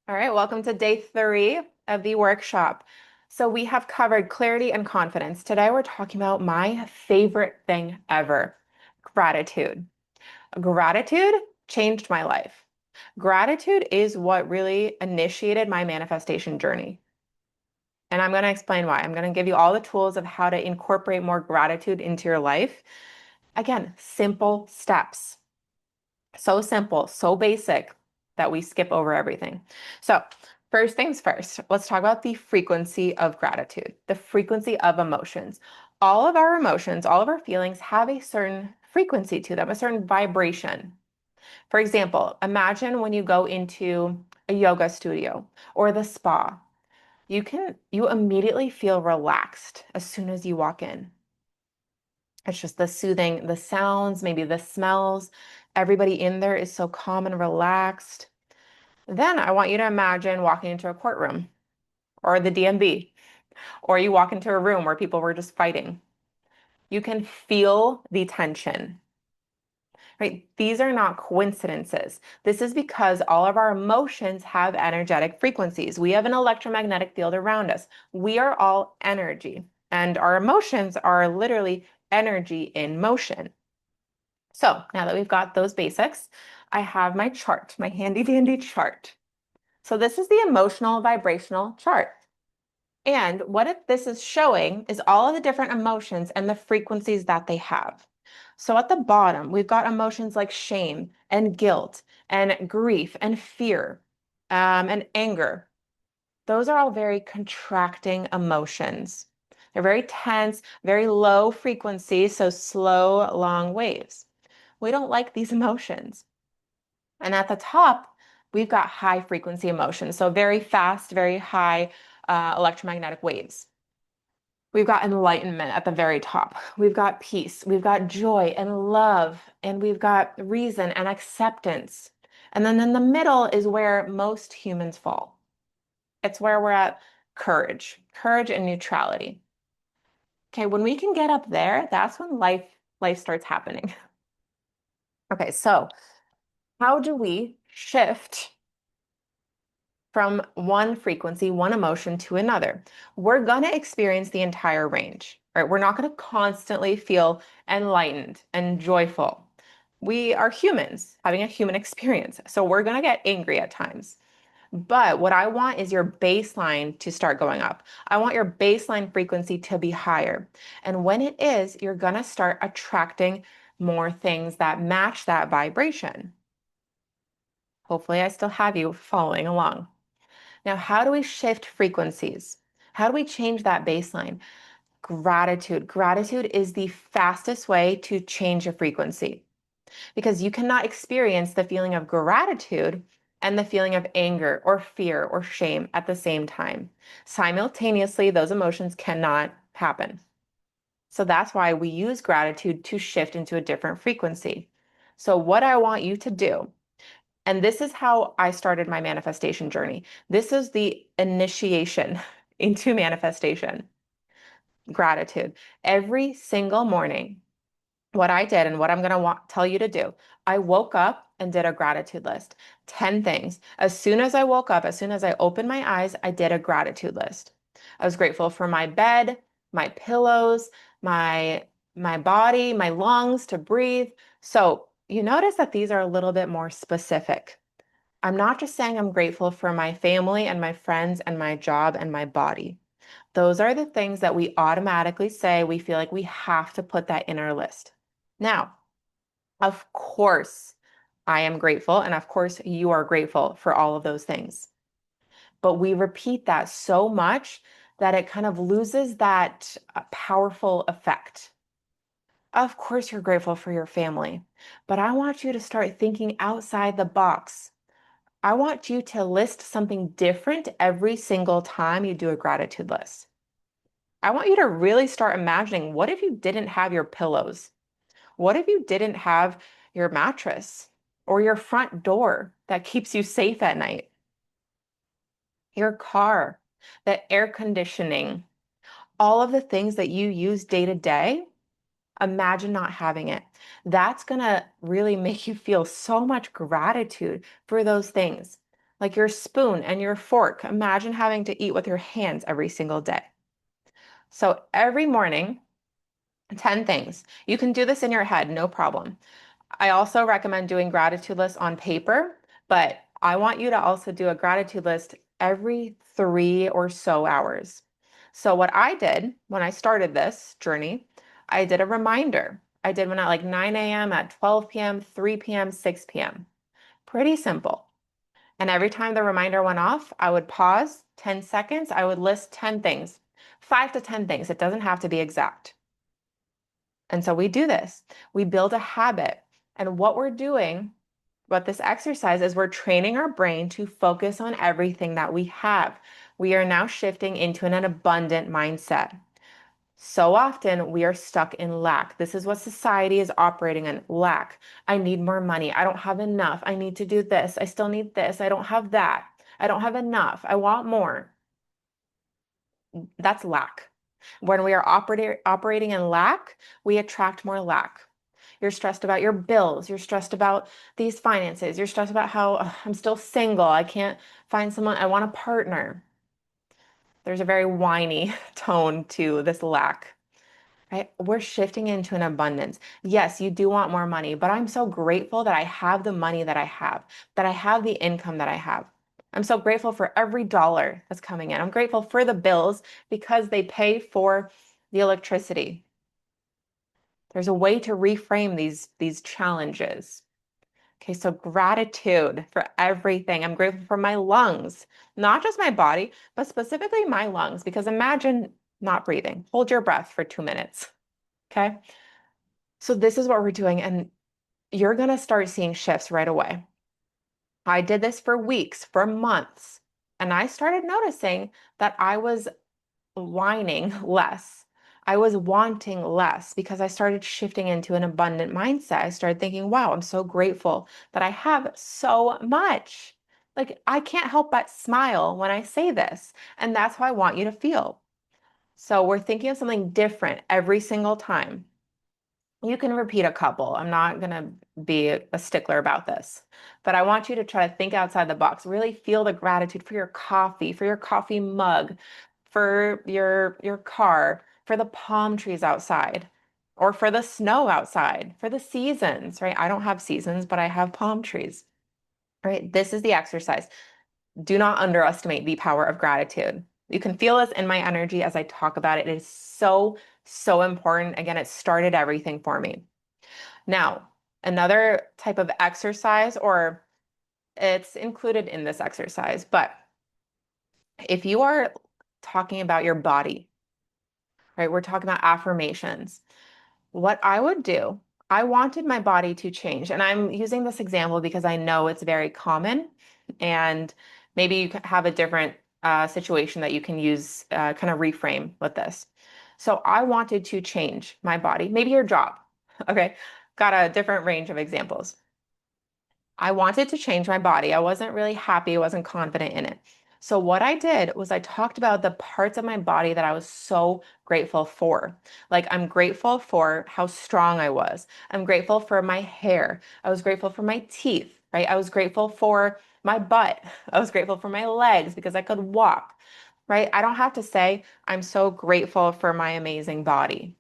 All right, welcome to day 3 of the workshop. So we have covered clarity and confidence. Today we're talking about my favorite thing ever, gratitude. Gratitude changed my life. Gratitude is what really initiated my manifestation journey. And I'm going to explain why. I'm going to give you all the tools of how to incorporate more gratitude into your life. Again, simple steps. So simple, so basic that we skip over everything. So, first things first, let's talk about the frequency of gratitude, the frequency of emotions. All of our emotions, all of our feelings have a certain frequency to them, a certain vibration. For example, imagine when you go into a yoga studio or the spa. You immediately feel relaxed as soon as you walk in. It's just the soothing, the sounds, maybe the smells. Everybody in there is so calm and relaxed. Then I want you to imagine walking into a courtroom or the DMV, or you walk into a room where people were just fighting. You can feel the tension, right? These are not coincidences. This is because all of our emotions have energetic frequencies. We have an electromagnetic field around us. We are all energy, and our emotions are literally energy in motion. So now that we've got those basics, I have my chart, my handy dandy chart. So this is the emotional vibrational chart. And this is showing is all of the different emotions and the frequencies that they have. So at the bottom, we've got emotions like shame and guilt and grief and fear and anger. Those are all very contracting emotions. They're very tense, very low frequency, so slow, long waves. We don't like these emotions. And at the top, we've got high frequency emotions. So very fast, very high electromagnetic waves. We've got enlightenment at the very top. We've got peace. We've got joy and love. And we've got reason and acceptance. And then in the middle is where most humans fall. It's where we're at courage and neutrality. Okay, when we can get up there, that's when life starts happening. Okay, so how do we shift from one frequency, one emotion to another? We're going to experience the entire range, right? We're not going to constantly feel enlightened and joyful. We are humans having a human experience. So we're going to get angry at times. But what I want is your baseline to start going up. I want your baseline frequency to be higher. And when it is, you're going to start attracting more things that match that vibration. Hopefully, I still have you following along. Now, how do we shift frequencies? How do we change that baseline? Gratitude. Gratitude is the fastest way to change a frequency because you cannot experience the feeling of gratitude and the feeling of anger or fear or shame at the same time. Simultaneously, those emotions cannot happen. So that's why we use gratitude to shift into a different frequency. So, what I want you to do, and this is how I started my manifestation journey. This is the initiation into manifestation. Gratitude. Every single morning, what I did and what I'm going to tell you to do, I woke up and did a gratitude list. 10 things. As soon as I woke up, as soon as I opened my eyes, I did a gratitude list. I was grateful for my bed, my pillows, my my body, my lungs to breathe. So, you notice that these are a little bit more specific. I'm not just saying I'm grateful for my family and my friends and my job and my body. Those are the things that we automatically say we feel like we have to put that in our list. Now, of course, I am grateful, and of course, you are grateful for all of those things. But we repeat that so much that it kind of loses that powerful effect. Of course, you're grateful for your family, but I want you to start thinking outside the box. I want you to list something different every single time you do a gratitude list. I want you to really start imagining, what if you didn't have your pillows? What if you didn't have your mattress or your front door that keeps you safe at night? Your car, the air conditioning, all of the things that you use day to day, imagine not having it. That's going to really make you feel so much gratitude for those things. like your spoon and your fork. Imagine having to eat with your hands every single day. So every morning, 10 things. You can do this in your head, no problem. I also recommend doing gratitude lists on paper, but I want you to also do a gratitude list every 3 or so hours. So what I did when I started this journey, I did a reminder. I did one at like 9 a.m., at 12 p.m., 3 p.m., 6 p.m. Pretty simple. And every time the reminder went off, I would pause 10 seconds. I would list 10 things, 5 to 10 things. It doesn't have to be exact. And so we do this. We build a habit. And what we're doing, what this exercise is, we're training our brain to focus on everything that we have. We are now shifting into an abundant mindset. So often we are stuck in lack. This is what society is operating in, lack. I need more money. I don't have enough. I need to do this. I still need this. I don't have that. I don't have enough. I want more. That's lack. When we are operating in lack, we attract more lack. You're stressed about your bills. You're stressed about these finances. You're stressed about how I'm still single. I can't find someone. I want a partner. There's a very whiny tone to this lack, right? We're shifting into an abundance. Yes, you do want more money, but I'm so grateful that I have the money that I have, that I have the income that I have. I'm so grateful for every dollar that's coming in. I'm grateful for the bills because they pay for the electricity. There's a way to reframe these challenges. Okay, so gratitude for everything. I'm grateful for my lungs, not just my body, but specifically my lungs, because imagine not breathing. Hold your breath for 2 minutes. Okay. So this is what we're doing, and you're going to start seeing shifts right away. I did this for weeks, for months, and I started noticing that I was whining less. I was wanting less because I started shifting into an abundant mindset. I started thinking, wow, I'm so grateful that I have so much. Like, I can't help but smile when I say this. And that's how I want you to feel. So, we're thinking of something different every single time. You can repeat a couple. I'm not going to be a stickler about this, but I want you to try to think outside the box. Really feel the gratitude for your coffee mug, for your car, for the palm trees outside, or for the snow outside, for the seasons, right? I don't have seasons, but I have palm trees, right? This is the exercise. Do not underestimate the power of gratitude. You can feel this in my energy as I talk about it. It is so, so important. Again, it started everything for me. Now, another type of exercise, or it's included in this exercise, but if you are talking about your body, right, we're talking about affirmations. What I would do, I wanted my body to change. And I'm using this example because I know it's very common. And maybe you have a different situation that you can use, kind of reframe with this. So I wanted to change my body, maybe your job. Okay. Got a different range of examples. I wanted to change my body. I wasn't really happy. I wasn't confident in it. So what I did was I talked about the parts of my body that I was so grateful for. Like I'm grateful for how strong I was. I'm grateful for my hair. I was grateful for my teeth, right? I was grateful for my butt. I was grateful for my legs because I could walk, right? I don't have to say I'm so grateful for my amazing body,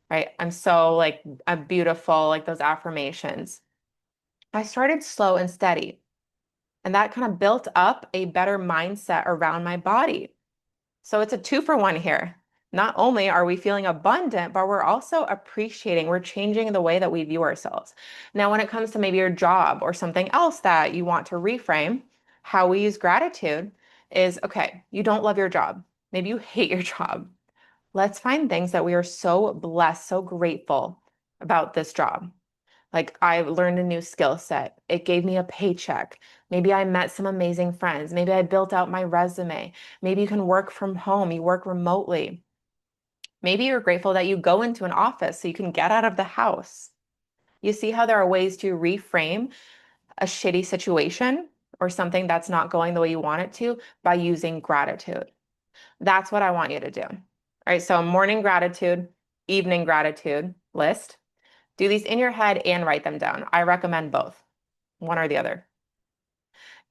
right? I'm so like I'm beautiful, like those affirmations. I started slow and steady. And that kind of built up a better mindset around my body. So it's a 2-for-1 here. Not only are we feeling abundant, but we're also appreciating, we're changing the way that we view ourselves. Now, when it comes to maybe your job or something else that you want to reframe, how we use gratitude is okay, you don't love your job. Maybe you hate your job. Let's find things that we are so blessed, so grateful about this job. Like I learned a new skill set. It gave me a paycheck. Maybe I met some amazing friends. Maybe I built out my resume. Maybe you can work from home. You work remotely. Maybe you're grateful that you go into an office so you can get out of the house. You see how there are ways to reframe a shitty situation or something that's not going the way you want it to by using gratitude. That's what I want you to do. All right, so morning gratitude, evening gratitude list. Do these in your head and write them down. I recommend both, one or the other.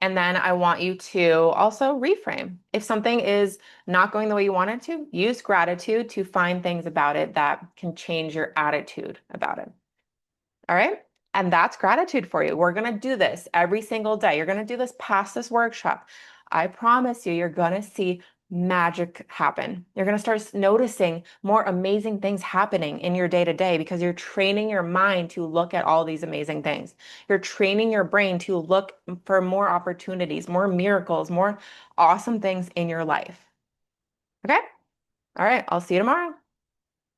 And then I want you to also reframe. If something is not going the way you want it to, use gratitude to find things about it that can change your attitude about it. All right. And that's gratitude for you. We're going to do this every single day. You're going to do this past this workshop. I promise you, you're going to see magic happen. You're going to start noticing more amazing things happening in your day to day because you're training your mind to look at all these amazing things. You're training your brain to look for more opportunities, more miracles, more awesome things in your life. Okay. All right. I'll see you tomorrow.